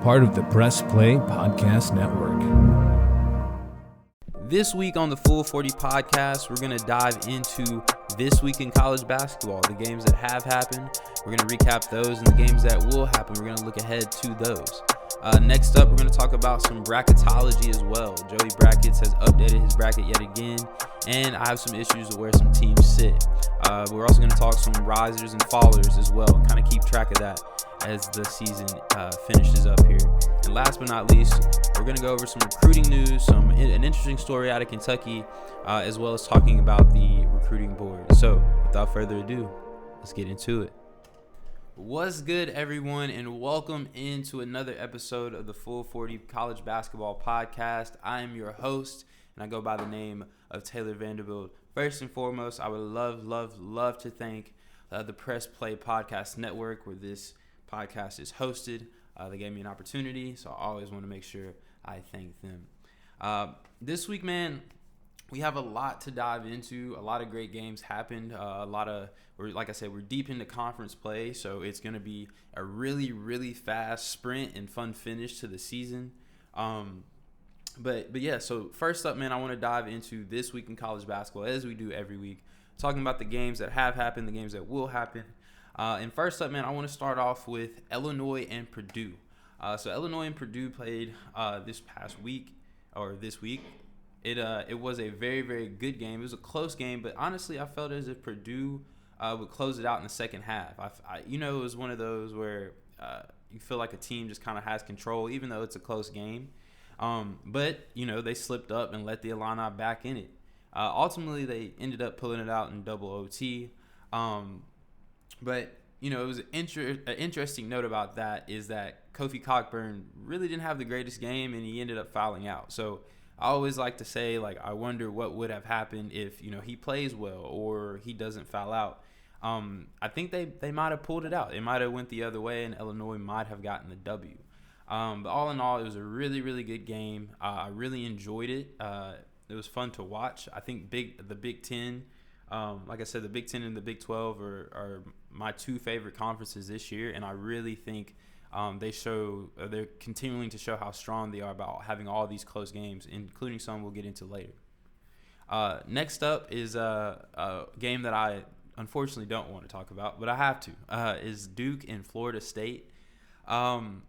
part of the Press Play Podcast Network. This week on the Full 40 Podcast, we're going to dive into this week in college basketball, the games that have happened. We're going to recap those, and the games that will happen, we're going to look ahead to those. Next up, we're going to talk about some bracketology as well. Joey Brackets has updated his bracket yet again, and I have some issues with where some teams sit. We're also going to talk some risers and fallers as well, kind of keep track of that as the season finishes up here. And last but not least, we're going to go over some recruiting news, an interesting story out of Kentucky, as well as talking about the recruiting board. So without further ado, let's get into it. What's good, everyone, and welcome into another episode of the Full 40 College Basketball Podcast. I am your host, and I go by the name of Taylor Vanderbilt. First and foremost, I would love to thank the Press Play Podcast Network, where this podcast is hosted. They gave me an opportunity, so I always want to make sure I thank them. This week, man, we have a lot to dive into. A lot of great games happened. Like I said, we're deep into conference play, so it's going to be a really, really fast sprint and fun finish to the season. But yeah, so first up, man, I want to dive into this week in college basketball, as we do every week, talking about the games that have happened, the games that will happen. And first up, man, I want to start off with Illinois and Purdue. So Illinois and Purdue played this week. It was a very, very good game. It was a close game, but honestly, I felt as if Purdue would close it out in the second half. It was one of those where you feel like a team just kind of has control, even though it's a close game. But they slipped up and let the Illini back in it. Ultimately, they ended up pulling it out in double OT. But it was an interesting note about that is that Kofi Cockburn really didn't have the greatest game, and he ended up fouling out. So I always like to say, I wonder what would have happened if, he plays well or he doesn't foul out. I think they might have pulled it out. It might have went the other way, and Illinois might have gotten the W. But all in all, it was a really, really good game. I really enjoyed it. It was fun to watch. I think the Big Ten, like I said, the Big Ten and the Big 12 are my two favorite conferences this year, and I really think they're continuing to show how strong they are about having all these close games, including some we'll get into later. Next up is a game that I unfortunately don't want to talk about, but I have to, is Duke and Florida State. From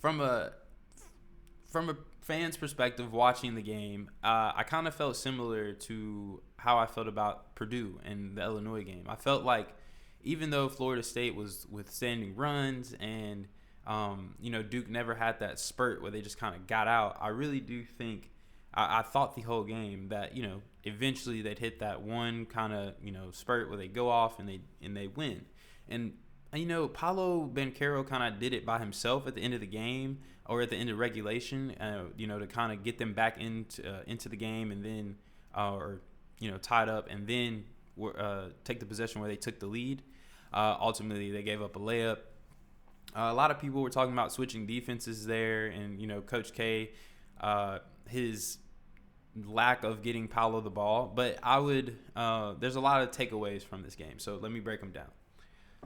a fan's perspective, watching the game, I kind of felt similar to how I felt about Purdue and the Illinois game. I felt like even though Florida State was withstanding runs and, Duke never had that spurt where they just kind of got out, I really do think I thought the whole game that, eventually they'd hit that one kind of, spurt where they go off and they win. And, Paolo Banchero kind of did it by himself at the end of the game or at the end of regulation, to kind of get them back into the game and then, tied up and then take the possession where they took the lead. Ultimately, they gave up a layup. A lot of people were talking about switching defenses there, and Coach K, his lack of getting Paolo the ball. But there's a lot of takeaways from this game, so let me break them down.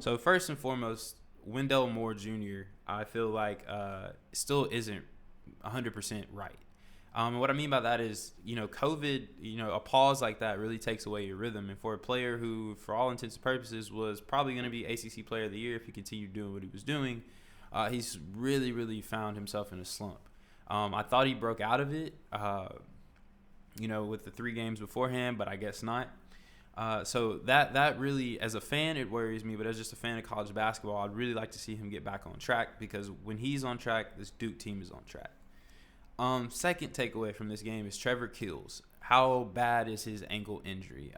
So first and foremost, Wendell Moore Jr., I feel like still isn't 100% right. What I mean by that is, COVID, a pause like that really takes away your rhythm. And for a player who, for all intents and purposes, was probably going to be ACC Player of the Year if he continued doing what he was doing, he's really, really found himself in a slump. I thought he broke out of it, with the 3 games beforehand, but I guess not. So that really, as a fan, it worries me. But as just a fan of college basketball, I'd really like to see him get back on track, because when he's on track, this Duke team is on track. Second takeaway from this game is Trevor Keels. How bad is his ankle injury?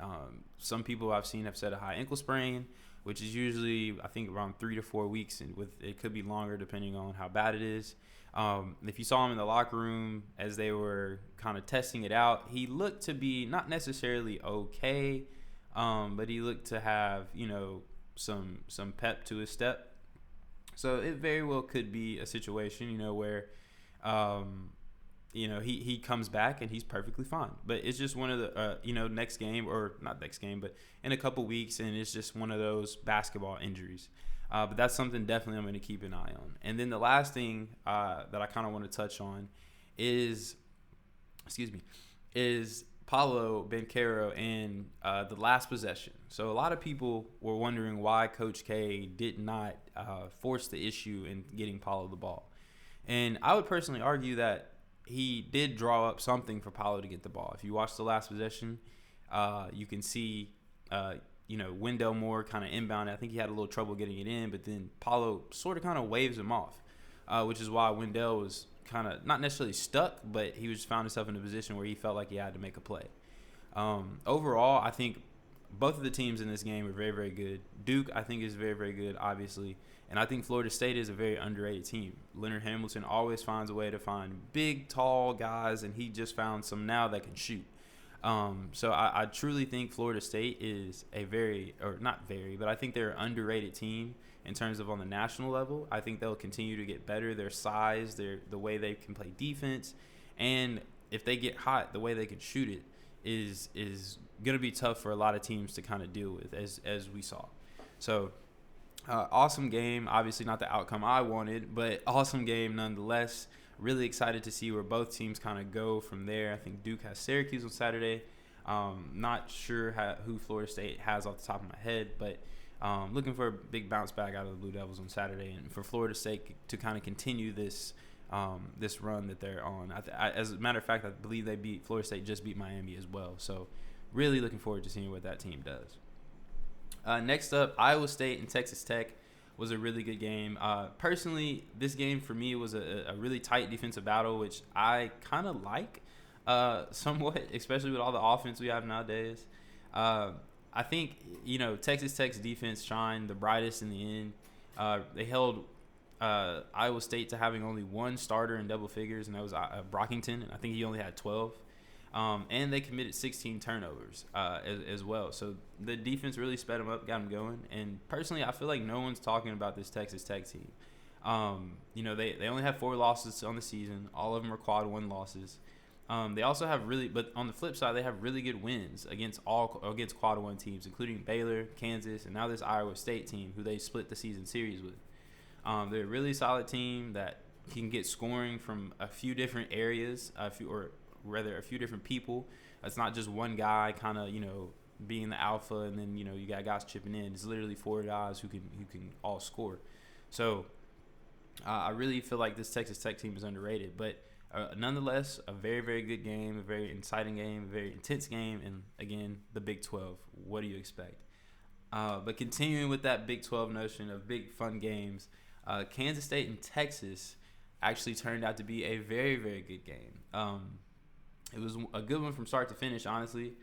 Some people I've seen have said a high ankle sprain, which is usually, I think, around 3 to 4 weeks, and it could be longer depending on how bad it is. If you saw him in the locker room as they were kind of testing it out, he looked to be not necessarily okay, but he looked to have, some pep to his step. So it very well could be a situation, where he comes back and he's perfectly fine. But it's just one of the, next game, or not next game, but in a couple weeks, and it's just one of those basketball injuries. But that's something definitely I'm going to keep an eye on. And then the last thing that I kind of want to touch on is, is Paulo Banchero and the last possession. So a lot of people were wondering why Coach K did not force the issue in getting Paulo the ball. And I would personally argue that he did draw up something for Paulo to get the ball. If you watch the last possession, you can see, Wendell Moore kind of inbound. I think he had a little trouble getting it in, but then Paulo sort of kind of waves him off, which is why Wendell was kind of not necessarily stuck, but he just found himself in a position where he felt like he had to make a play. Overall, I think both of the teams in this game are very, very good. Duke, I think, is very, very good, obviously. And I think Florida State is a very underrated team. Leonard Hamilton always finds a way to find big, tall guys, and he just found some now that can shoot. So I truly think Florida State is a but I think they're an underrated team in terms of on the national level. I think they'll continue to get better. Their size, the way they can play defense, and if they get hot, the way they can shoot it is going to be tough for a lot of teams to kind of deal with, as we saw. So awesome game. Obviously not the outcome I wanted, but awesome game nonetheless. Really excited to see where both teams kind of go from there. I think Duke has Syracuse on Saturday. Not sure who Florida State has off the top of my head, but looking for a big bounce back out of the Blue Devils on Saturday, and for Florida State to kind of continue this run that they're on. As a matter of fact, I believe Florida State just beat Miami as well. So really looking forward to seeing what that team does. Next up, Iowa State and Texas Tech was a really good game. Personally, this game for me was a really tight defensive battle, which I kind of like somewhat, especially with all the offense we have nowadays. I think, Texas Tech's defense shined the brightest in the end. They held Iowa State to having only one starter in double figures, and that was Brockington. I think he only had 12. And they committed 16 turnovers as well. So the defense really sped them up, got them going. And personally, I feel like no one's talking about this Texas Tech team. They only have 4 losses on the season. All of them are quad 1 losses. They also have but on the flip side, they have really good wins against quad 1 teams, including Baylor, Kansas, and now this Iowa State team, who they split the season series with. They're a really solid team that can get scoring from a few different areas, a few different people. It's not just one guy kind of, being the alpha, and then, you got guys chipping in. It's literally 4 guys who can all score. So I really feel like this Texas Tech team is underrated. But nonetheless, a very, very good game, a very exciting game, a very intense game. And, again, the Big 12. What do you expect? But continuing with that Big 12 notion of big, fun games, Kansas State and Texas actually turned out to be a very, very good game. It was a good one from start to finish, honestly.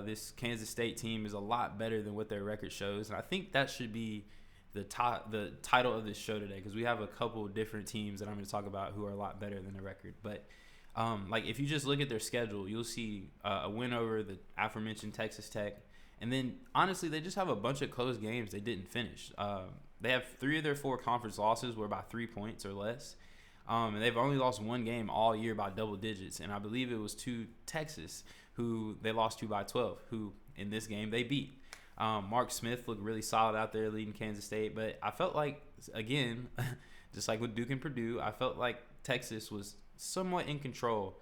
This Kansas State team is a lot better than what their record shows, and I think that should be the title of this show today, because we have a couple different teams that I'm going to talk about who are a lot better than their record. But if you just look at their schedule, you'll see a win over the aforementioned Texas Tech, and then honestly, they just have a bunch of close games they didn't finish. They have 3 of their 4 conference losses were by 3 points or less. And they've only lost 1 game all year by double digits. And I believe it was to Texas, who they lost to by 12, who in this game they beat. Mark Smith looked really solid out there leading Kansas State. But I felt like, again, just like with Duke and Purdue, I felt like Texas was somewhat in control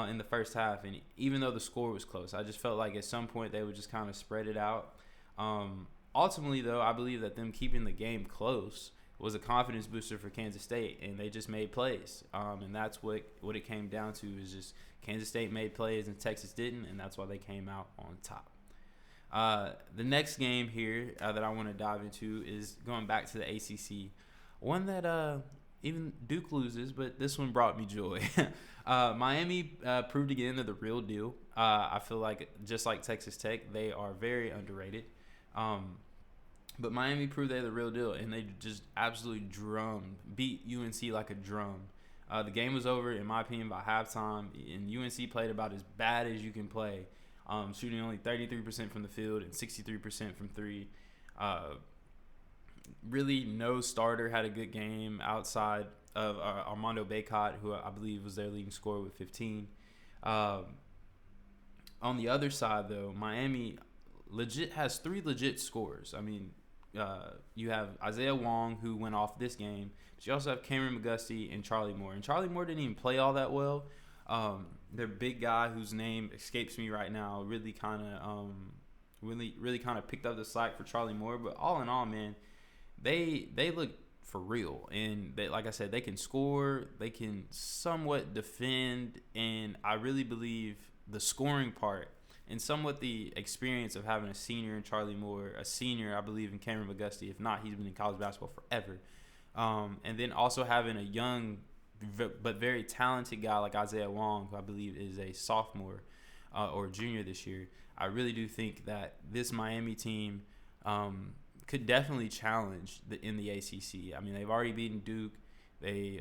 in the first half. And even though the score was close, I just felt like at some point they would just kind of spread it out. Ultimately, though, I believe that them keeping the game close was a confidence booster for Kansas State, and they just made plays. And that's what it came down to, is just Kansas State made plays and Texas didn't, and that's why they came out on top. The next game here that I want to dive into is going back to the ACC, one that even Duke loses, but this one brought me joy. Miami proved again they're the real deal. I feel like, just like Texas Tech, they are very underrated. But Miami proved they're the real deal, and they just absolutely beat UNC like a drum. The game was over, in my opinion, by halftime, and UNC played about as bad as you can play, shooting only 33% from the field and 63% from 3. Really, no starter had a good game outside of Armando Bacot, who I believe was their leading scorer with 15. On the other side, though, Miami legit has 3 legit scorers. I mean, you have Isaiah Wong, who went off this game, but you also have Cameron McGusty and Charlie Moore. And Charlie Moore didn't even play all that well. Their big guy, whose name escapes me right now, really kind of picked up the slack for Charlie Moore. But all in all, man, they look for real, and they, like I said, they can score, they can somewhat defend, and I really believe the scoring part and somewhat the experience of having a senior in Charlie Moore, a senior, I believe, in Cameron McGusty. If not, he's been in college basketball forever. And then also having a young but very talented guy like Isaiah Wong, who I believe is a sophomore or junior this year. I really do think that this Miami team could definitely challenge in the ACC. I mean, they've already beaten Duke. They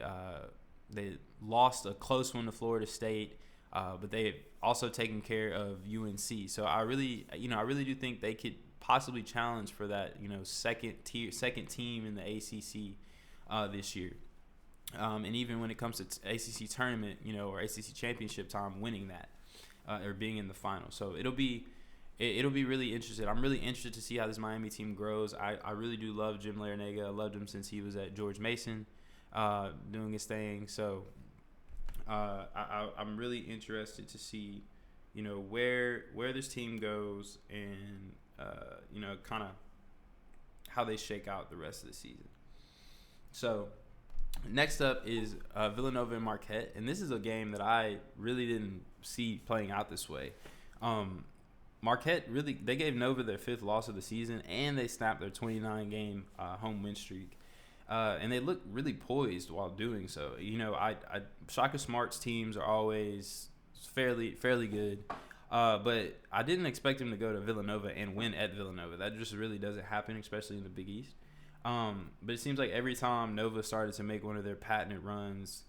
lost a close one to Florida State, but they've also taken care of UNC. So I really do think they could possibly challenge for that, second team in the ACC this year. And even when it comes to ACC tournament, or ACC championship time, winning that or being in the final. So it'll be really interesting. I'm really interested to see how this Miami team grows. I really do love Jim Larrañaga. I loved him since he was at George Mason doing his thing. So I'm really interested to see, where this team goes and, kind of how they shake out the rest of the season. So next up is Villanova and Marquette. And this is a game that I really didn't see playing out this way. Marquette they gave Nova their 5th loss of the season, and they snapped their 29-game home win streak. And they look really poised while doing so. Shaka Smart's teams are always fairly good. But I didn't expect him to go to Villanova and win at Villanova. That just really doesn't happen, especially in the Big East. But it seems like every time Nova started to make one of their patented runs,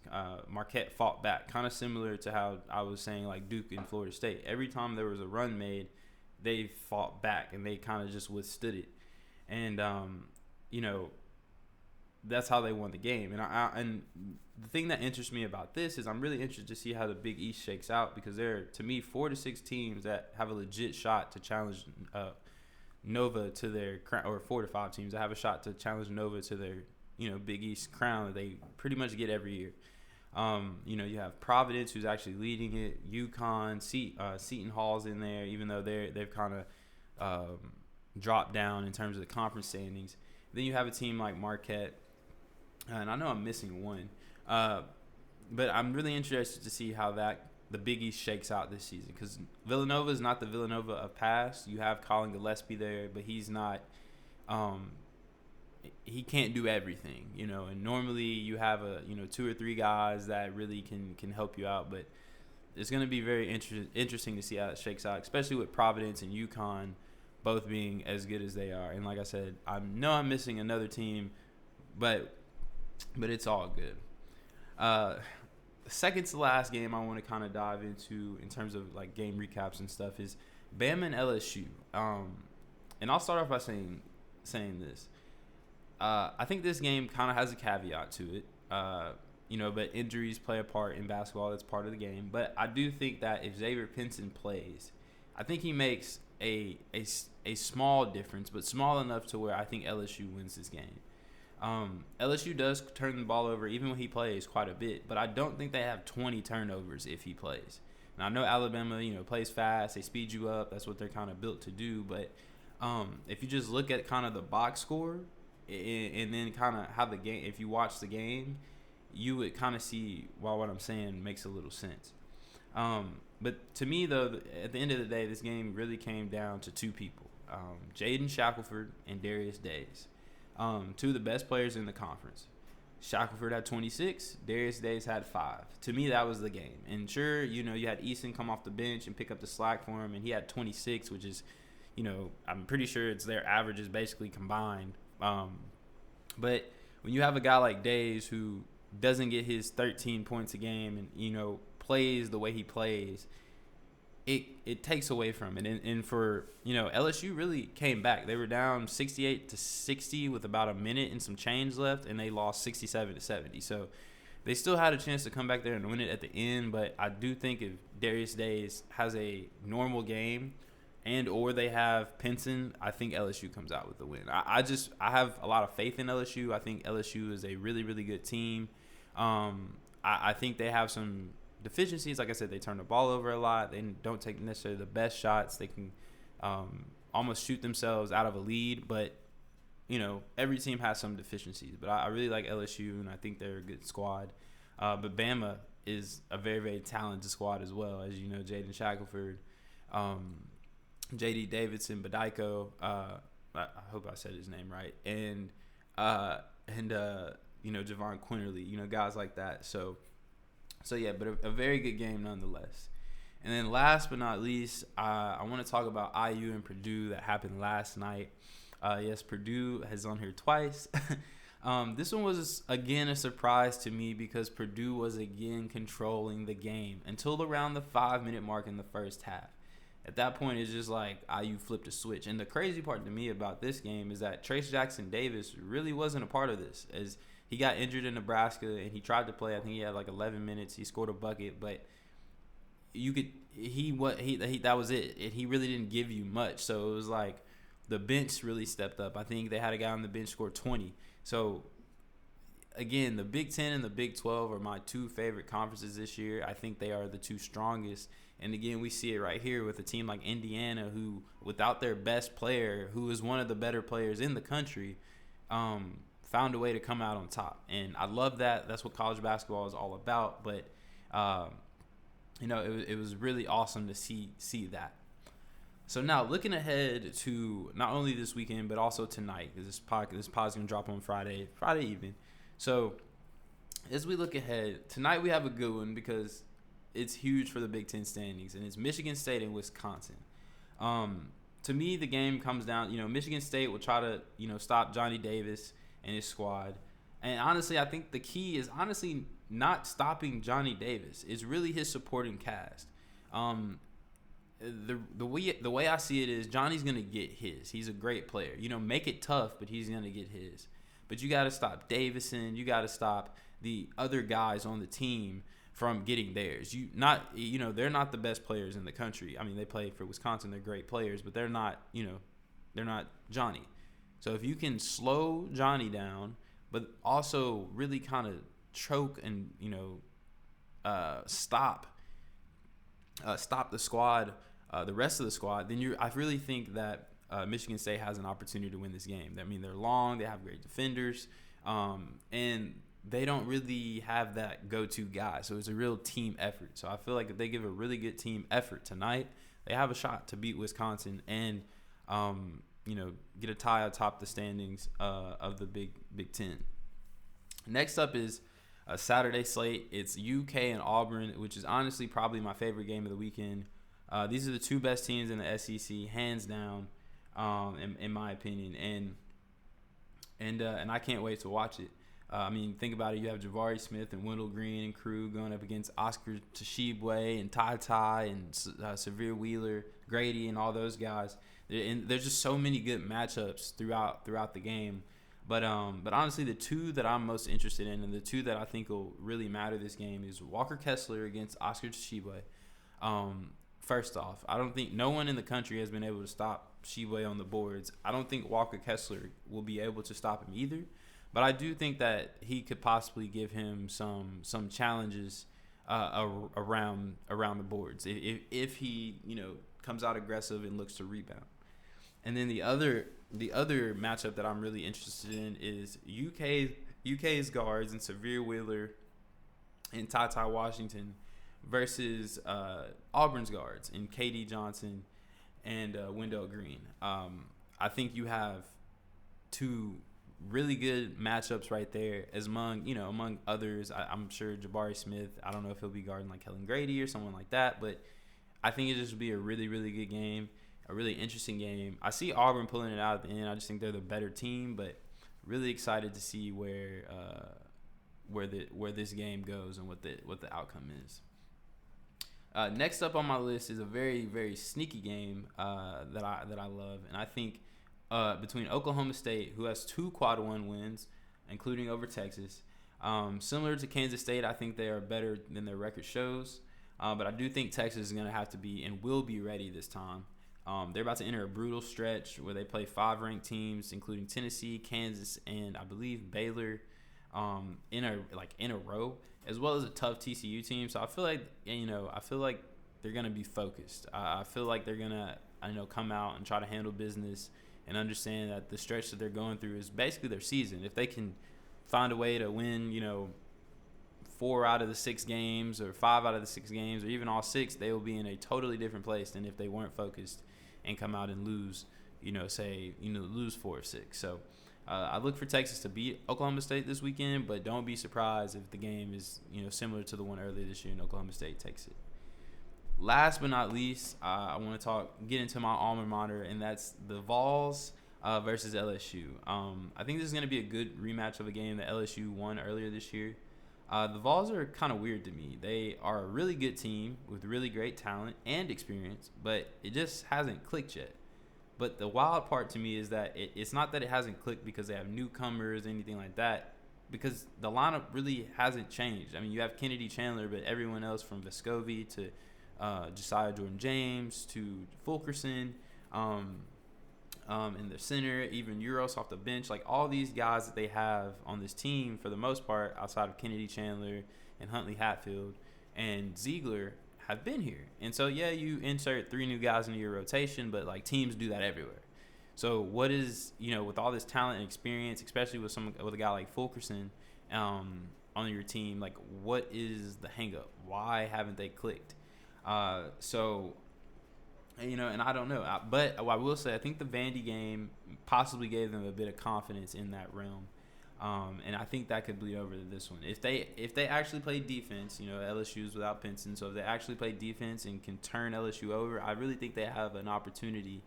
Marquette fought back, kind of similar to how I was saying like Duke and Florida State. Every time there was a run made, they fought back and they kind of just withstood it. And, that's how they won the game. And the thing that interests me about this is I'm really interested to see how the Big East shakes out, because there are, to me, 4 to 6 teams that have a legit shot to challenge Nova to their crown, or 4 to 5 teams that have a shot to challenge Nova to their, Big East crown that they pretty much get every year. You have Providence, who's actually leading it. UConn, Seton Hall's in there, even though they've kind of dropped down in terms of the conference standings. Then you have a team like Marquette, and I know I'm missing one, but I'm really interested to see how the Big East shakes out this season, because Villanova is not the Villanova of past. You have Colin Gillespie there, but he's not. He can't do everything, And normally you have 2 or 3 guys that really can help you out, but it's going to be very interesting to see how it shakes out, especially with Providence and UConn both being as good as they are. And like I said, I know I'm missing another team, but it's all good. The second to last game I want to kind of dive into in terms of like game recaps and stuff is Bama and LSU. And I'll start off by saying this. I think this game kind of has a caveat to it. But injuries play a part in basketball. That's part of the game. But I do think that if Xavier Pinson plays, I think he makes a small difference, but small enough to where I think LSU wins this game. LSU does turn the ball over even when he plays quite a bit, but I don't think they have 20 turnovers if he plays. And I know Alabama, plays fast. They speed you up. That's what they're kind of built to do. But if you just look at kind of the box score and then kind of how the game, if you watch the game, you would kind of see why what I'm saying makes a little sense. But to me, though, at the end of the day, this game really came down to 2 people, Jaden Shackelford and Darius Days. 2 of the best players in the conference. Shackelford had 26. Darius Days had 5. To me, that was the game. And sure, you had Easton come off the bench and pick up the slack for him, and he had 26, which is, I'm pretty sure it's their averages basically combined. But when you have a guy like Days who doesn't get his 13 points a game and, plays the way he plays, it takes away from it. And for, LSU really came back. They were down 68-60 with about a minute and some change left, and they lost 67-70. So they still had a chance to come back there and win it at the end. But I do think if Darius Days has a normal game, and or they have Pinson, I think LSU comes out with the win. I have a lot of faith in LSU. I think LSU is a really, really good team. I think they have some deficiencies. Like I said, they turn the ball over a lot. They don't take necessarily the best shots. They can almost shoot themselves out of a lead. But, every team has some deficiencies. But I really like LSU, and I think they're a good squad. But Bama is a very, very talented squad as well. As you know, Jaden Shackelford, J.D. Davidson, Badiko, I hope I said his name right, and Javon Quinterly, guys like that. So yeah, but a very good game nonetheless. And then last but not least, I want to talk about IU and Purdue that happened last night. Yes, Purdue has on here twice. This one was, again, a surprise to me because Purdue was, again, controlling the game until around the 5-minute mark in the first half. At that point, it's just like IU flipped a switch. And the crazy part to me about this game is that Trace Jackson Davis really wasn't a part of this, as he got injured in Nebraska and he tried to play. I think he had like 11 minutes. He scored a bucket, but that was it. He really didn't give you much. So it was like the bench really stepped up. I think they had a guy on the bench score 20. So again, the Big Ten and the Big 12 are my two favorite conferences this year. I think they are the two strongest. And again, we see it right here with a team like Indiana, who, without their best player, who is one of the better players in the country, found a way to come out on top. And I love that. That's what college basketball is all about. But, it was really awesome to see that. So now, looking ahead to not only this weekend, but also tonight, because this pod is going to drop on Friday evening. So as we look ahead, tonight we have a good one because it's huge for the Big Ten standings, and it's Michigan State and Wisconsin. To me, the game comes down, Michigan State will try to, stop Johnny Davis and his squad. And honestly, I think the key is not stopping Johnny Davis. It's really his supporting cast. The way I see it is Johnny's going to get his. He's a great player. Make it tough, but he's going to get his. But you got to stop Davison. You got to stop the other guys on the team from getting theirs. They're not the best players in the country. I mean, they play for Wisconsin. They're great players, but they're not Johnny. So if you can slow Johnny down, but also really kind of choke and, stop the squad, the rest of the squad, then I really think that Michigan State has an opportunity to win this game. I mean, they're long, they have great defenders, and they don't really have that go-to guy. So it's a real team effort. So I feel like if they give a really good team effort tonight, they have a shot to beat Wisconsin and, get a tie atop the standings of the Big Ten. Next up is a Saturday slate. It's UK and Auburn, which is honestly probably my favorite game of the weekend. These are the two best teams in the SEC, hands down, in my opinion, and I can't wait to watch it. Think about it. You have Jabari Smith and Wendell Green and crew going up against Oscar Tshiebwe and Ty and Severe Wheeler, Grady, and all those guys. And there's just so many good matchups throughout the game. But honestly, the two that I'm most interested in and the two that I think will really matter this game is Walker Kessler against Oscar Tshiebwe. First off, I don't think no one in the country has been able to stop Tshiebwe on the boards. I don't think Walker Kessler will be able to stop him either. But I do think that he could possibly give him some challenges around the boards if he comes out aggressive and looks to rebound. And then the other matchup that I'm really interested in is UK's guards and Severe Wheeler and Ty Washington versus Auburn's guards and KD Johnson and Wendell Green. I think you have two really good matchups right there, as among others. I'm sure Jabari Smith, I don't know if he'll be guarding like Kellen Grady or someone like that, but I think it just will be a really, really good game, a really interesting game. I see Auburn pulling it out at the end. I just think they're the better team, but really excited to see where this game goes and what the outcome is. Next up on my list is a very, very sneaky game that I love, and I think between Oklahoma State, who has 2 quad one wins, including over Texas. Similar to Kansas State, I think they are better than their record shows. But I do think Texas is going to have to be and will be ready this time They're about to enter a brutal stretch where they play 5 ranked teams, including Tennessee, Kansas, and I believe Baylor, in a row, as well as a tough TCU team. So I feel like they're gonna be focused. I feel like they're gonna come out and try to handle business and understand that the stretch that they're going through is basically their season. If they can find a way to win, 4 out of the 6 games or 5 out of the 6 games or even all 6, they will be in a totally different place than if they weren't focused and come out and lose, lose 4 or 6. So I look for Texas to beat Oklahoma State this weekend, but don't be surprised if the game is, similar to the one earlier this year and Oklahoma State takes it. Last but not least, I want to get into my alma mater, and that's the Vols versus LSU. I think this is going to be a good rematch of a game that LSU won earlier this year. The Vols are kind of weird to me. They are a really good team with really great talent and experience, but it just hasn't clicked yet. But the wild part to me is that it's not that it hasn't clicked because they have newcomers or anything like that, because the lineup really hasn't changed. I mean, you have Kennedy Chandler, but everyone else from Vescovi to Josiah Jordan-James to Fulkerson, in the center, even Euros off the bench, like all these guys that they have on this team, for the most part, outside of Kennedy Chandler and Huntley Hatfield and Ziegler, have been here. And so, yeah, you insert 3 new guys into your rotation, but like teams do that everywhere. So what is, with all this talent and experience, especially with a guy like Fulkerson on your team, like what is the hang up? Why haven't they clicked? And I don't know. But I will say I think the Vandy game possibly gave them a bit of confidence in that realm. And I think that could bleed over to this one. If they actually play defense, LSU's without Pinson, so if they actually play defense and can turn LSU over, I really think they have an opportunity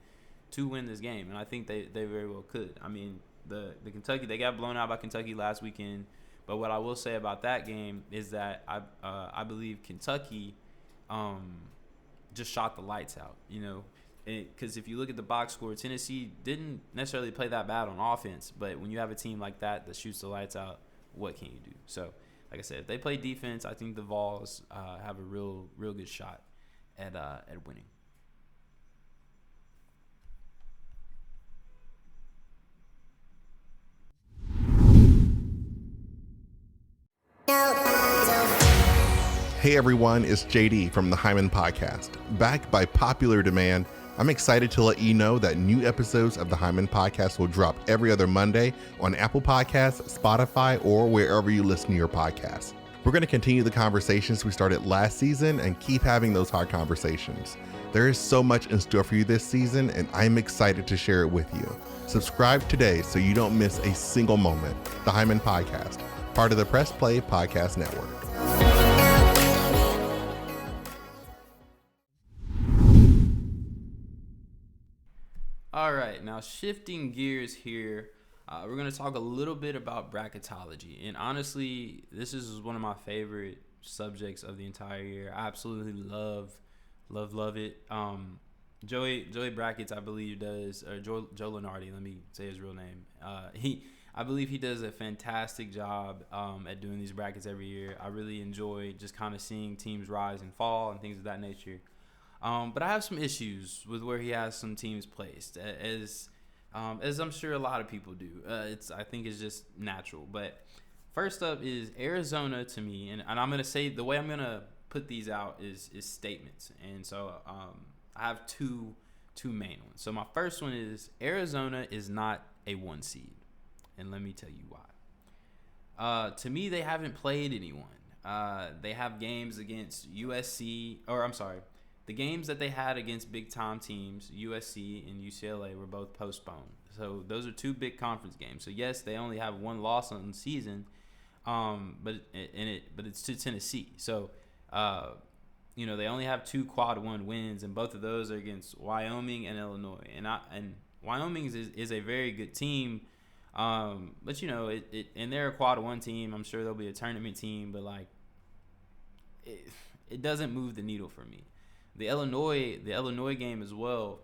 to win this game. And I think they very well could. I mean, the Kentucky, they got blown out by Kentucky last weekend. But what I will say about that game is that I believe Kentucky just shot the lights out, because if you look at the box score, Tennessee didn't necessarily play that bad on offense, but when you have a team like that shoots the lights out, what can you do? So, like I said, if they play defense, I think the Vols have a real good shot at winning. Hey everyone, it's JD from the Hyman Podcast. Back by popular demand, I'm excited to let you know that new episodes of the Hyman Podcast will drop every other Monday on Apple Podcasts, Spotify, or wherever you listen to your podcasts. We're going to continue the conversations we started last season and keep having those hard conversations. There is so much in store for you this season, and I'm excited to share it with you. Subscribe today so you don't miss a single moment. The Hyman Podcast, part of the Press Play Podcast Network. All right, now shifting gears here, we're going to talk a little bit about bracketology. And honestly, this is one of my favorite subjects of the entire year. I absolutely love it. Joey Brackets, I believe, does, or Joe Lunardi, let me say his real name. I believe he does a fantastic job at doing these brackets every year. I really enjoy just kind of seeing teams rise and fall and things of that nature. But I have some issues with where he has some teams placed, as I'm sure a lot of people do. I think it's just natural. But first up is Arizona to me, and I'm going to say the way I'm going to put these out is statements. And so I have two main ones. So my first one is Arizona is not a 1 seed, and let me tell you why. To me, they haven't played anyone. They have games against USC, the games that they had against big-time teams, USC and UCLA, were both postponed. So those are 2 big conference games. So, yes, they only have 1 loss on the season, but it's to Tennessee. So, they only have 2 quad 1 wins, and both of those are against Wyoming and Illinois. And Wyoming is a very good team, but, and they're a quad 1 team. I'm sure they'll be a tournament team, but, it doesn't move the needle for me. The Illinois game as well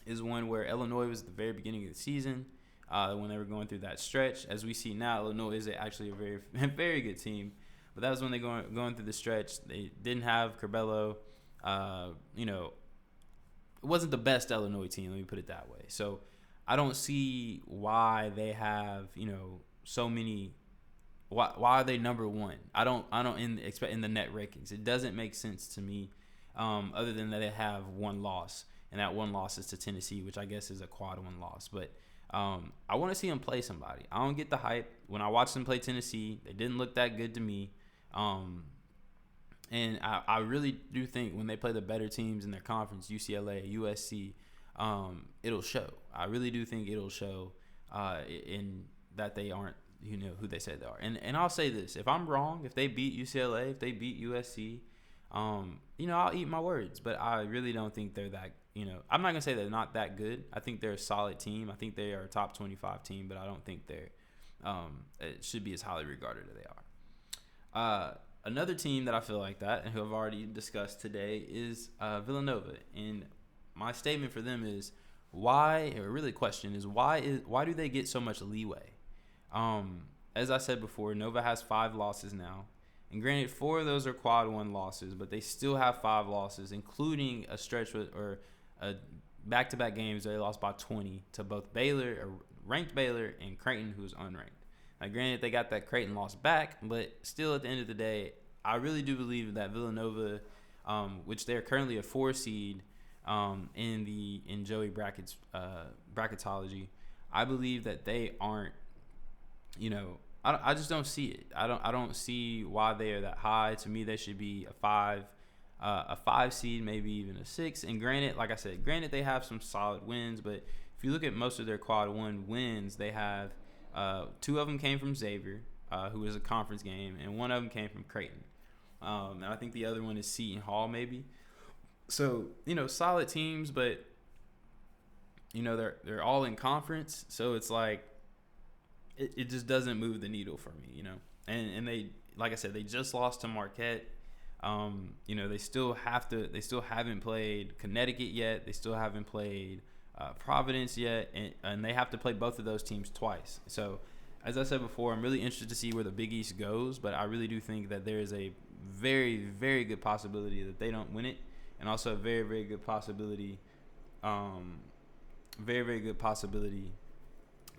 is one where Illinois was at the very beginning of the season when they were going through that stretch. As we see now, Illinois is actually a very, very good team. But that was when they going through the stretch. They didn't have Curbelo. it wasn't the best Illinois team. Let me put it that way. So I don't see why they have, so many. Why are they number one? I don't expect in the net rankings. It doesn't make sense to me, other than that they have one loss, and that one loss is to Tennessee, which I guess is a quad one loss. But I want to see them play somebody. I don't get the hype. When I watched them play Tennessee, they didn't look that good to me. And I really do think when they play the better teams in their conference, UCLA, USC, it'll show. I really do think it'll show in that they aren't, who they said they are. And I'll say this. If I'm wrong, if they beat UCLA, if they beat USC, I'll eat my words. But I really don't think they're that, I'm not going to say they're not that good. I think they're a solid team. I think they are a top 25 team, but I don't think they're it should be as highly regarded as they are. Another team that I feel like that, and who I've already discussed today, is Villanova. And my statement for them is why do they get so much leeway? As I said before, Nova has 5 losses now. And granted, 4 of those are quad 1 losses, but they still have 5 losses, including a stretch or a back-to-back games where they lost by 20 to both ranked Baylor, and Creighton, who's unranked. Now, granted, they got that Creighton loss back, but still at the end of the day, I really do believe that Villanova, which they're currently a 4 seed in Joey Brackett's bracketology, I believe that they aren't, I just don't see it. I don't see why they are that high. To me, they should be a 5 seed, maybe even a 6. And granted, like I said, they have some solid wins, but if you look at most of their quad 1 wins, they have 2 of them came from Xavier, who was a conference game, and 1 of them came from Creighton. And I think the other one is Seton Hall, maybe. So, solid teams, but, they're all in conference. So it's like, it just doesn't move the needle for me, And they, like I said, they just lost to Marquette. They still haven't played Connecticut yet. They still haven't played Providence yet, and they have to play both of those teams twice. So, as I said before, I'm really interested to see where the Big East goes, but I really do think that there is a very, very good possibility that they don't win it, and also a very, very good possibility,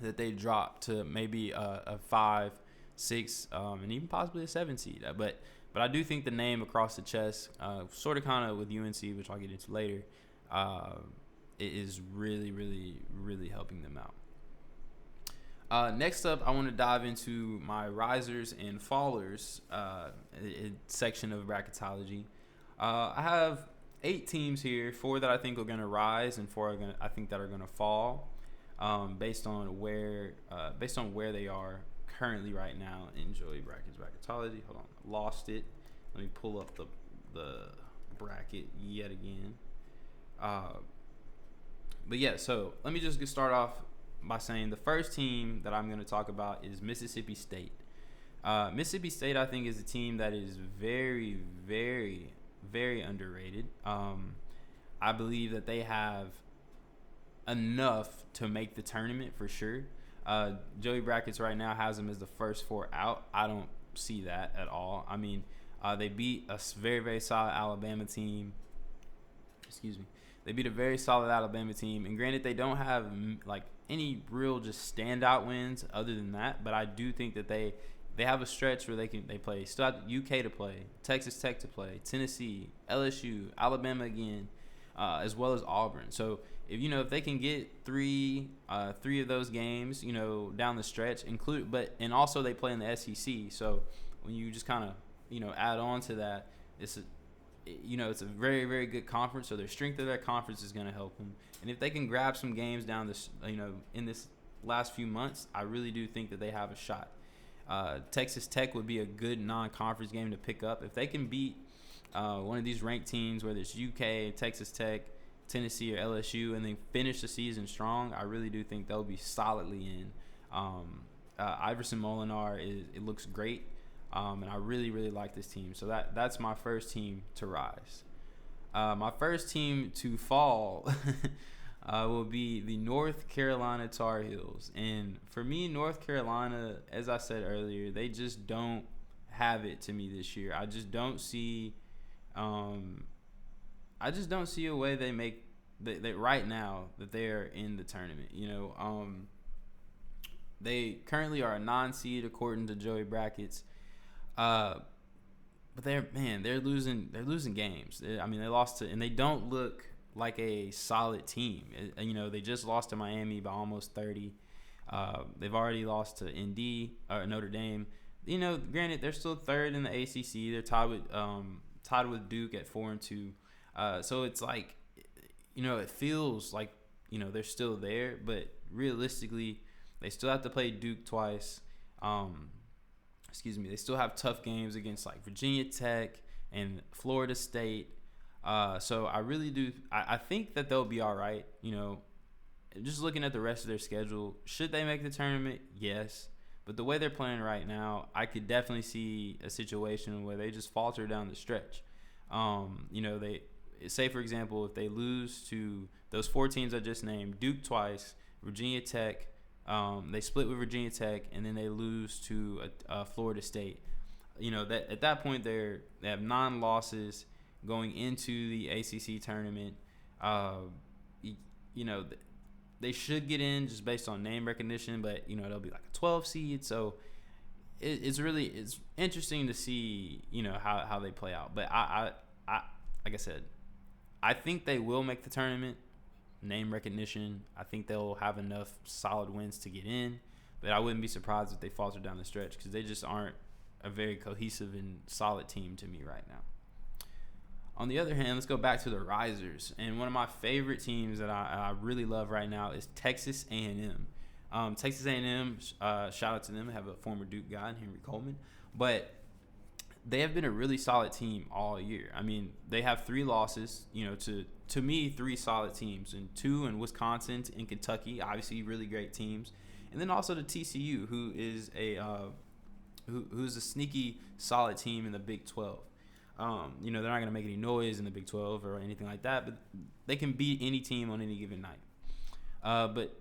that they drop to maybe a 5, 6, and even possibly a 7 seed. But I do think the name across the chest, sort of kind of with UNC, which I'll get into later, it is really, really, really helping them out. Next up, I want to dive into my risers and fallers section of bracketology. I have 8 teams here, 4 that I think are going to rise and 4 I think that are going to fall, based on where they are currently right now in Joey Brackett's bracketology. Hold on, I lost it. Let me pull up the bracket yet again. But yeah, so let me just start off by saying the first team that I'm going to talk about is Mississippi State. Mississippi State, I think, is a team that is very, very, very underrated. I believe that they have enough to make the tournament for sure. Joey Brackett's right now has them as the first 4 out. I don't see that at all. I mean, they beat a very, very solid Alabama team. They beat a very solid Alabama team. And granted, they don't have like any real just standout wins other than that. But I do think that they have a stretch where they play. Still have UK to play, Texas Tech to play, Tennessee, LSU, Alabama again, as well as Auburn. So if they can get three of those games, down the stretch, and also they play in the SEC. So when you just kind of add on to that, it's a very, very good conference. So their strength of that conference is going to help them. And if they can grab some games down this, in this last few months, I really do think that they have a shot. Texas Tech would be a good non-conference game to pick up if they can beat one of these ranked teams, whether it's UK, Texas Tech, Tennessee, or LSU, and then finish the season strong. I really do think they'll be solidly in. Iverson Molinar it looks great, and I really, really like this team. So that's my first team to rise. My first team to fall will be the North Carolina Tar Heels. And for me, North Carolina, as I said earlier, they just don't have it to me this year. I just don't see a way they make they right now that they're in the tournament. They currently are a non-seed according to Joey Brackets. But they're losing games. They lost to, and they don't look like a solid team. They just lost to Miami by almost 30. They've already lost to Notre Dame. Granted, they're still third in the ACC. They're tied with Duke at 4-2. So it's like, it feels like, they're still there, but realistically, they still have to play Duke twice. They still have tough games against like Virginia Tech and Florida State. So I really do. I think that they'll be all right. Just looking at the rest of their schedule, should they make the tournament? Yes. But the way they're playing right now, I could definitely see a situation where they just falter down the stretch. They say, for example, if they lose to those 4 teams I just named, Duke twice, Virginia Tech, they split with Virginia Tech, and then they lose to Florida State. That at that point they have 9 losses going into the ACC tournament. They should get in just based on name recognition, but they'll be like a 12 seed. So it's interesting to see how they play out. But I like I said, I think they will make the tournament. Name recognition, I think they'll have enough solid wins to get in, but I wouldn't be surprised if they falter down the stretch because they just aren't a very cohesive and solid team to me right now. On the other hand, let's go back to the risers, and one of my favorite teams that I really love right now is Texas A&M. Texas A&M, shout out to them. They have a former Duke guy, Henry Coleman, but they have been a really solid team all year. They have 3 losses, to me, 3 solid teams, and 2 in Wisconsin and Kentucky, obviously really great teams, and then also to TCU, who is who's a sneaky solid team in the Big 12. They're not going to make any noise in the Big 12 or anything like that, but they can beat any team on any given night. But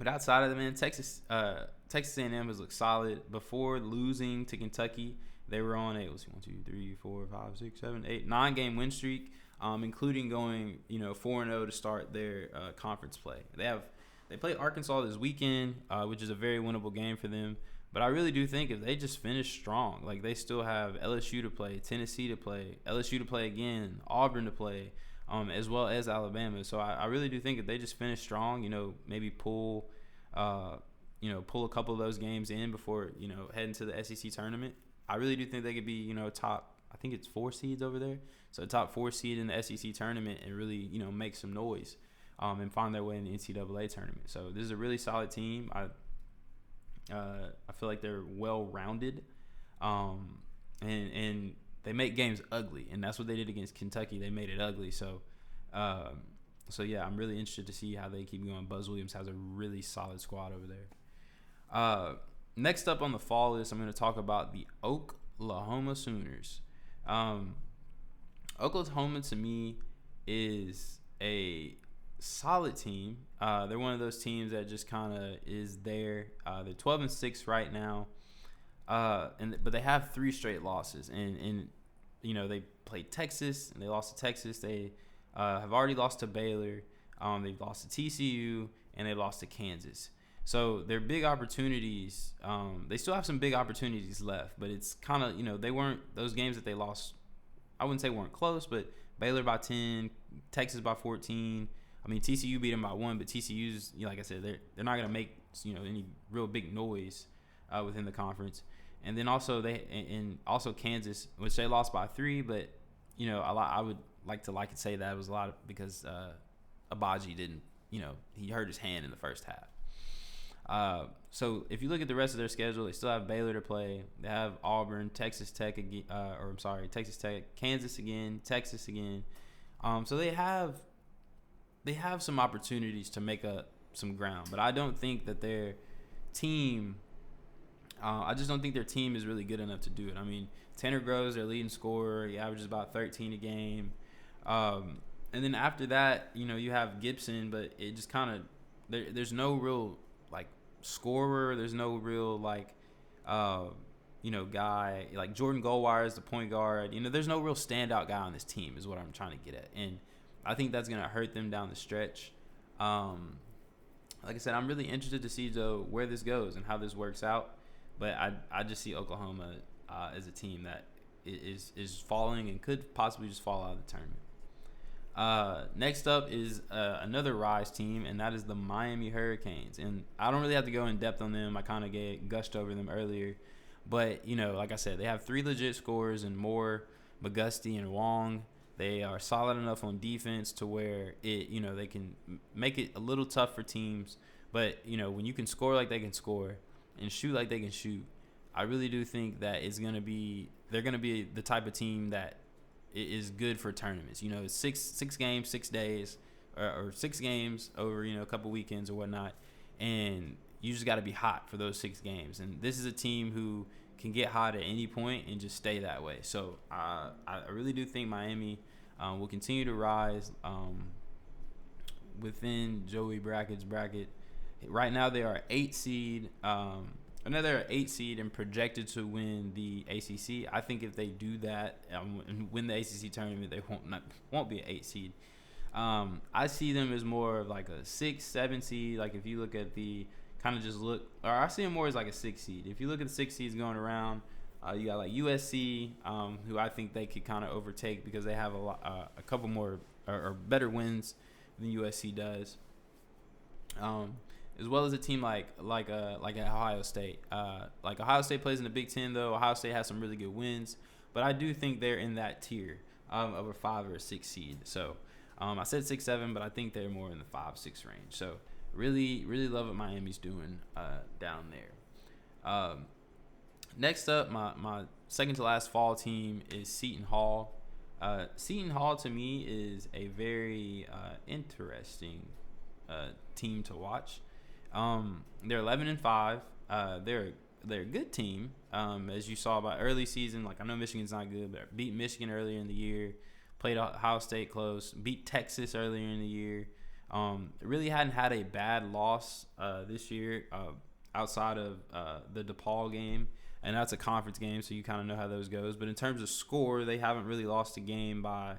outside of that, man, Texas A&M has looked solid. Before losing to Kentucky, they were on a 9-game win streak, including going 4-0 to start their conference play. They play Arkansas this weekend, which is a very winnable game for them. But I really do think if they just finish strong, like they still have LSU to play, Tennessee to play, LSU to play again, Auburn to play, as well as Alabama. So I really do think if they just finish strong, maybe pull a couple of those games in before heading to the SEC tournament. I really do think they could be top. I think it's 4 seeds over there, so top 4 seed in the SEC tournament and really make some noise, and find their way in the NCAA tournament. So this is a really solid team. I feel like they're well rounded, and they make games ugly, and that's what they did against Kentucky. They made it ugly. So yeah, I'm really interested to see how they keep going. Buzz Williams has a really solid squad over there. Next up on the fall list, I'm going to talk about the Oklahoma Sooners. Oklahoma, to me, is a solid team. They're one of those teams that just kind of is there. They're 12-6 right now, but they have 3 straight losses, and they played Texas and they lost to Texas. They have already lost to Baylor. They've lost to TCU and they lost to Kansas. So their big opportunities. They still have some big opportunities left, but it's kind of they weren't those games that they lost. I wouldn't say weren't close, but Baylor by 10, Texas by 14. TCU beat them by 1, but TCU's, like I said, they're not gonna make any real big noise within the conference. And then also also Kansas, which they lost by 3, but I would like to say that was a lot because Abaji didn't, he hurt his hand in the first half. So if you look at the rest of their schedule, they still have Baylor to play. They have Auburn, Texas Tech again, Texas Tech, Kansas again, Texas again. So they have some opportunities to make up some ground, but I don't think that their team. I just don't think their team is really good enough to do it. Tanner Groves, their leading scorer, he averages about 13 a game. And then after that, you have Gibson, but it just kind of there's no real scorer. There's no real guy like Jordan Goldwire is the point guard. There's no real standout guy on this team is what I'm trying to get at. And I think that's going to hurt them down the stretch. Like I said, I'm really interested to see, though, where this goes and how this works out. But I just see Oklahoma as a team that is falling and could possibly just fall out of the tournament. Next up is another Rise team, and that is the Miami Hurricanes. And I don't really have to go in depth on them. I kind of gushed over them earlier. But, like I said, they have 3 legit scorers and Moore, McGusty, and Wong. They are solid enough on defense to where they can make it a little tough for teams. But, when you can score like they can score and shoot like they can shoot, I really do think that they're going to be the type of team that is good for tournaments. It's six games, 6 days, or 6 games over, a couple weekends or whatnot. And you just got to be hot for those 6 games. And this is a team who can get hot at any point and just stay that way. So I really do think Miami will continue to rise within Joey Brackett's bracket. Right now they are 8 seed. They're 8 seed and projected to win the ACC. I think if they do that and win the ACC tournament, they won't be an 8 seed. I see them as more of like a 6, 7 seed. Like if you look at the I see them more as like a 6 seed. If you look at the 6 seeds going around, you got like USC, who I think they could kind of overtake because they have a couple more or better wins than USC does. As well as a team like Ohio State. Like Ohio State plays in the Big Ten, though. Ohio State has some really good wins, but I do think they're in that tier of a 5 or a 6 seed. So I said 6, 7, but I think they're more in the 5, 6 range. So really, really love what Miami's doing down there. Next up, my second to last fall team is Seton Hall. Seton Hall to me is a very interesting team to watch. They're 11-5. They're a good team. As you saw by early season, like I know Michigan's not good, but beat Michigan earlier in the year, played Ohio State close, beat Texas earlier in the year. Really hadn't had a bad loss this year outside of the DePaul game, and that's a conference game, so you kind of know how those goes. But in terms of score, they haven't really lost a game by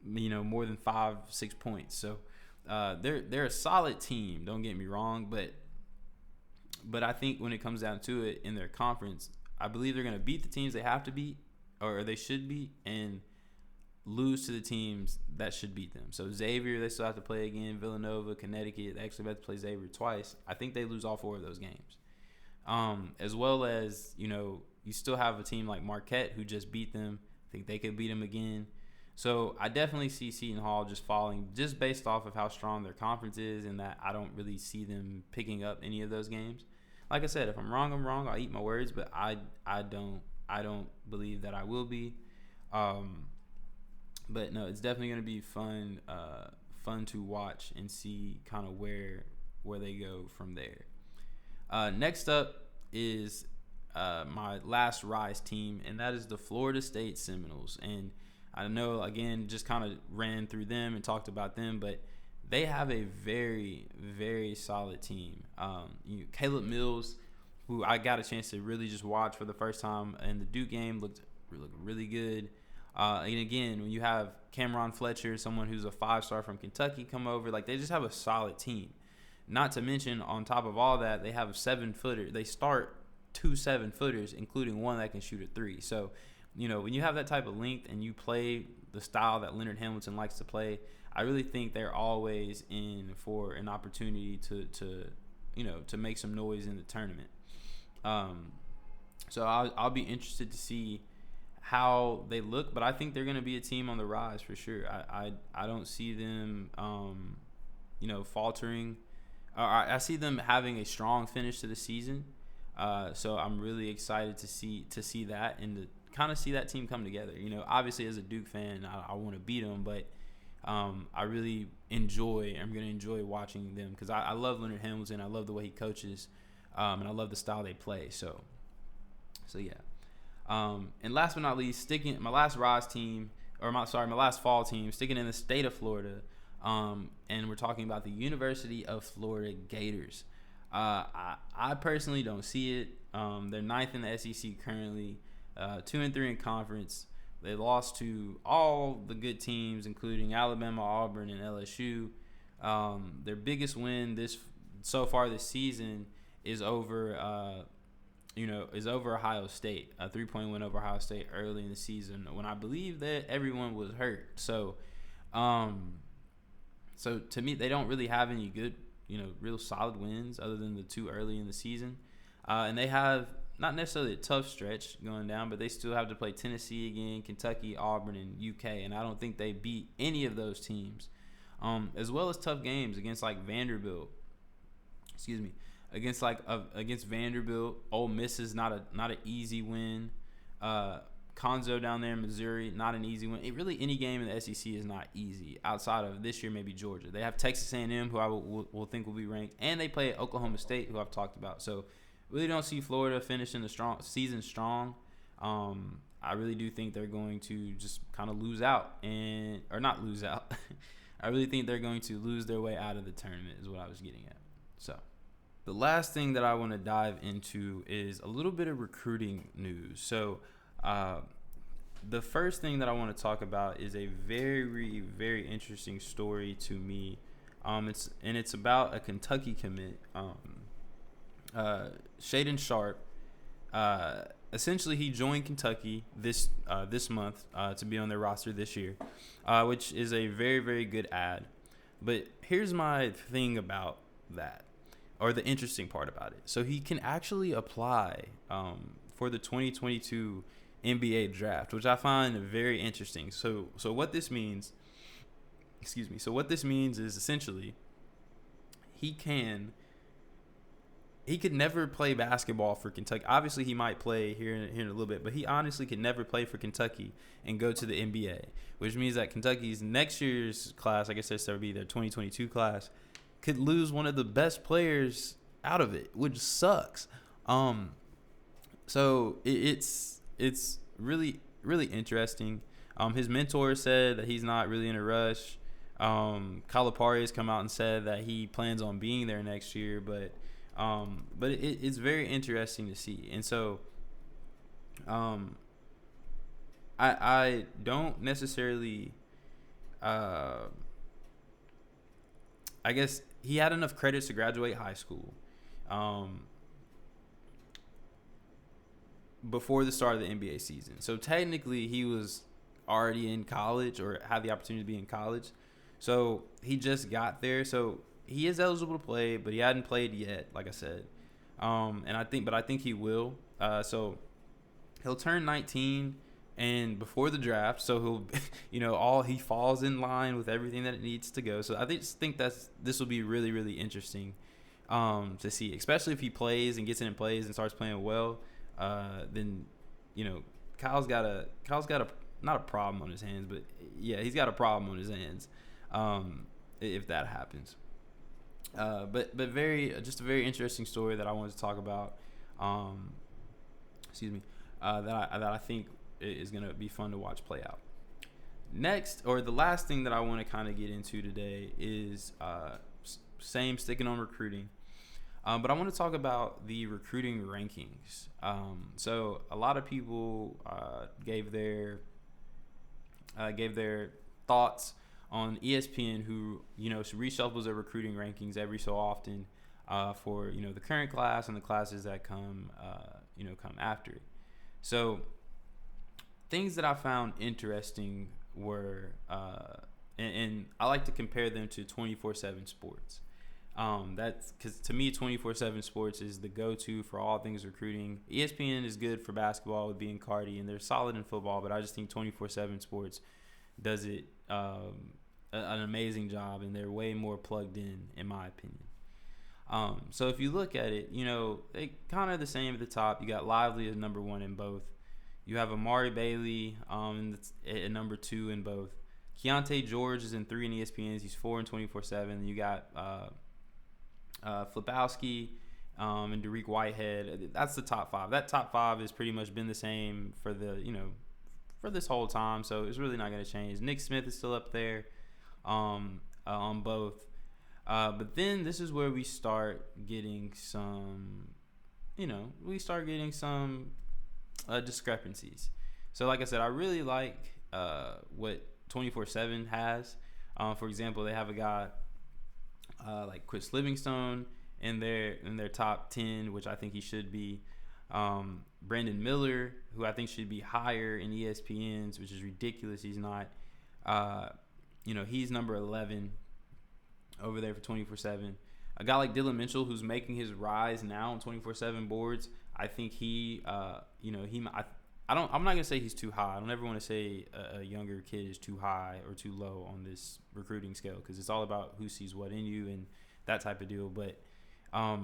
more than 5, 6 points. So they're a solid team. Don't get me wrong, but I think when it comes down to it in their conference, I believe they're going to beat the teams they have to beat or they should beat and lose to the teams that should beat them. So Xavier, they still have to play again. Villanova, Connecticut, they actually have to play Xavier twice. I think they lose all 4 of those games. As well as, you still have a team like Marquette who just beat them. I think they could beat them again. So I definitely see Seton Hall just falling just based off of how strong their conference is and that I don't really see them picking up any of those games. Like I said, if I'm wrong, I'm wrong. I'll eat my words, but I don't believe that I will be. But no, it's definitely going to be fun to watch and see kind of where they go from there. Next up is my last Rise team, and that is the Florida State Seminoles. And I know, again, just kind of ran through them and talked about them, but they have a very, very solid team. Caleb Mills, who I got a chance to really just watch for the first time in the Duke game, looked really good. And again, when you have Cameron Fletcher, someone who's a 5-star from Kentucky, come over, like they just have a solid team. Not to mention, on top of all that, they have a 7-footer. They start 2 7-footers, including one that can shoot a 3. So, when you have that type of length and you play the style that Leonard Hamilton likes to play, I really think they're always in for an opportunity to make some noise in the tournament. So I'll be interested to see how they look, but I think they're going to be a team on the rise for sure. I don't see them, faltering. I see them having a strong finish to the season. So I'm really excited to see that and to kind of see that team come together. Obviously as a Duke fan, I want to beat them, but I really I'm going to enjoy watching them because I love Leonard Hamilton. I love the way he coaches, and I love the style they play. So yeah. And last but not least, my last Rise team, my last fall team, sticking in the state of Florida, and we're talking about the University of Florida Gators. I personally don't see it. They're 9th in the SEC currently, 2-3 in conference. They lost to all the good teams, including Alabama, Auburn, and LSU. Their biggest win so far this season is over Ohio State. A 3-point win over Ohio State early in the season when I believe that everyone was hurt. So to me, they don't really have any good, real solid wins other than the 2 early in the season. And they have not necessarily a tough stretch going down, but they still have to play Tennessee again, Kentucky, Auburn, and UK. And I don't think they beat any of those teams. As well as tough games against like Vanderbilt. Against Vanderbilt. Ole Miss is not an easy win. Conzo down there in Missouri, not an easy win. Really, any game in the SEC is not easy outside of this year, maybe Georgia. They have Texas A&M, who I will think will be ranked, and they play Oklahoma State, who I've talked about. So, really don't see Florida finishing the season strong. I really do think they're going to just kind of lose out, or not lose out. I really think they're going to lose their way out of the tournament is what I was getting at. So, the last thing that I want to dive into is a little bit of recruiting news. So, the first thing that I want to talk about is a very, very interesting story to me. It's about a Kentucky commit, Shaden Sharp. Essentially, he joined Kentucky this month to be on their roster this year, which is a very, very good add. But here's my thing about that, or the interesting part about it. So he can actually apply for the 2022 NBA draft, which I find very interesting. So what this means, So what this means is essentially he could never play basketball for Kentucky. Obviously, he might play here in a little bit, but he honestly could never play for Kentucky and go to the NBA, which means that Kentucky's next year's class, I guess that would be their 2022 class, could lose one of the best players out of it, which sucks. So it's really, really interesting. His mentor said that he's not really in a rush. Calipari has come out and said that he plans on being there next year, but it's very interesting to see. And so I don't necessarily I guess he had enough credits to graduate high school before the start of the NBA season. So technically he was already in college or had the opportunity to be in college. So he just got there. So he is eligible to play, but he hadn't played yet, like I said. I think he will. So he'll turn 19 and before the draft, so he'll, he falls in line with everything that it needs to go. So I think this will be really, really interesting to see, especially if he plays and gets in and plays and starts playing well. Then Kyle's got a not a problem on his hands, but yeah, he's got a problem on his hands if that happens. But a very interesting story that I wanted to talk about. That I think is going to be fun to watch play out. Next, or the last thing that I want to kind of get into today is sticking on recruiting. But I want to talk about the recruiting rankings. So a lot of people gave their thoughts on ESPN, who reshuffles their recruiting rankings every so often for the current class and the classes that come after it. So things that I found interesting were and I like to compare them to 24/7 Sports. That's because to me 24/7 Sports is the go-to for all things recruiting. ESPN is good for basketball with being Cardi, and they're solid in football, but I just think 24/7 Sports does it an amazing job, and they're way more plugged in my opinion. So if you look at it, they kind of the same at the top. You got Lively as number 1 in both. You have Amari Bailey at number 2 in both. Keontae George is in 3 in ESPN's. He's 4 in 24/7. You got Flipowski and Derek Whitehead. That's the top 5. That top 5 has pretty much been the same for for this whole time, so it's really not going to change. Nick Smith is still up there on both. But then this is where we start getting some discrepancies. So like I said, I really like what 24/7 has. For example, they have a guy like Chris Livingstone in their top 10, which I think he should be. Brandon Miller, who I think should be higher in ESPN's, which is ridiculous. He's not. He's number 11 over there for 24/7. A guy like Dylan Mitchell, who's making his rise now on 24/7 boards, I think I'm not gonna say he's too high. I don't ever want to say a younger kid is too high or too low on this recruiting scale, because it's all about who sees what in you and that type of deal. But I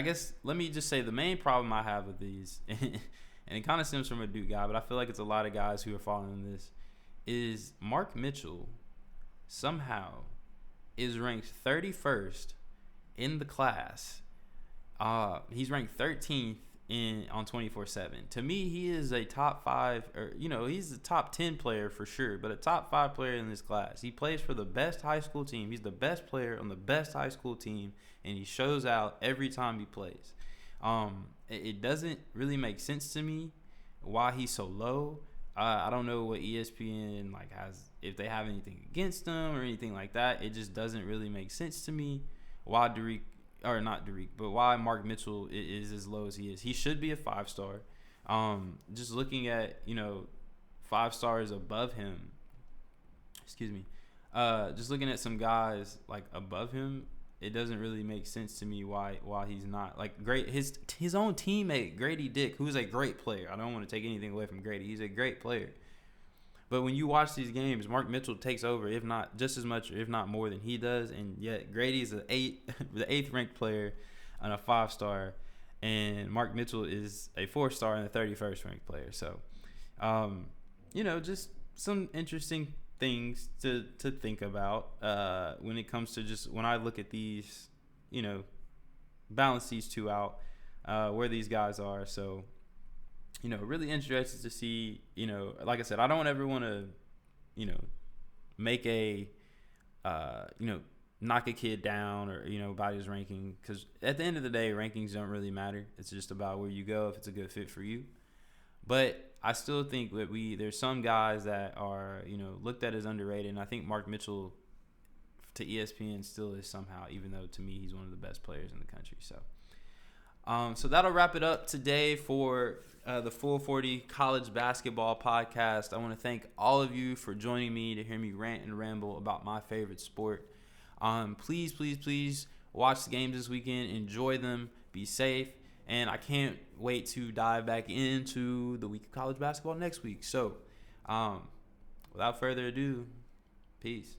guess let me just say the main problem I have with these, and it kind of stems from a Duke guy, but I feel like it's a lot of guys who are following this, is Mark Mitchell somehow is ranked 31st in the class. He's ranked 13th on 24/7. To me, he is a top 5, or he's a top 10 player for sure, but a top 5 player in this class. He plays for the best high school team. He's the best player on the best high school team, and he shows out every time he plays. It doesn't really make sense to me why he's so low. I don't know what ESPN has, if they have anything against him or anything like that. It just doesn't really make sense to me why why Mark Mitchell is as low as he is. He should be a 5-star. Just looking at 5 stars above him. Excuse me. Just looking at some guys above him, it doesn't really make sense to me why he's not great. His own teammate Grady Dick, who's a great player. I don't want to take anything away from Grady. He's a great player. But when you watch these games, Mark Mitchell takes over, if not just as much, if not more than he does, and yet Grady's the 8th ranked player and a 5-star, and Mark Mitchell is a 4-star and a 31st ranked player. So, just some interesting things to think about when it comes to just when I look at these, balance these two out, where these guys are. So, really interested to see, like I said, I don't ever want to, make a, knock a kid down or, about his ranking, because at the end of the day, rankings don't really matter. It's just about where you go, if it's a good fit for you. But I still think that there's some guys that are, looked at as underrated, and I think Mark Mitchell to ESPN still is somehow, even though to me he's one of the best players in the country. So that'll wrap it up today for the Full 40 College Basketball Podcast. I want to thank all of you for joining me to hear me rant and ramble about my favorite sport. Please, please, please watch the games this weekend. Enjoy them. Be safe. And I can't wait to dive back into the week of college basketball next week. So, without further ado, peace.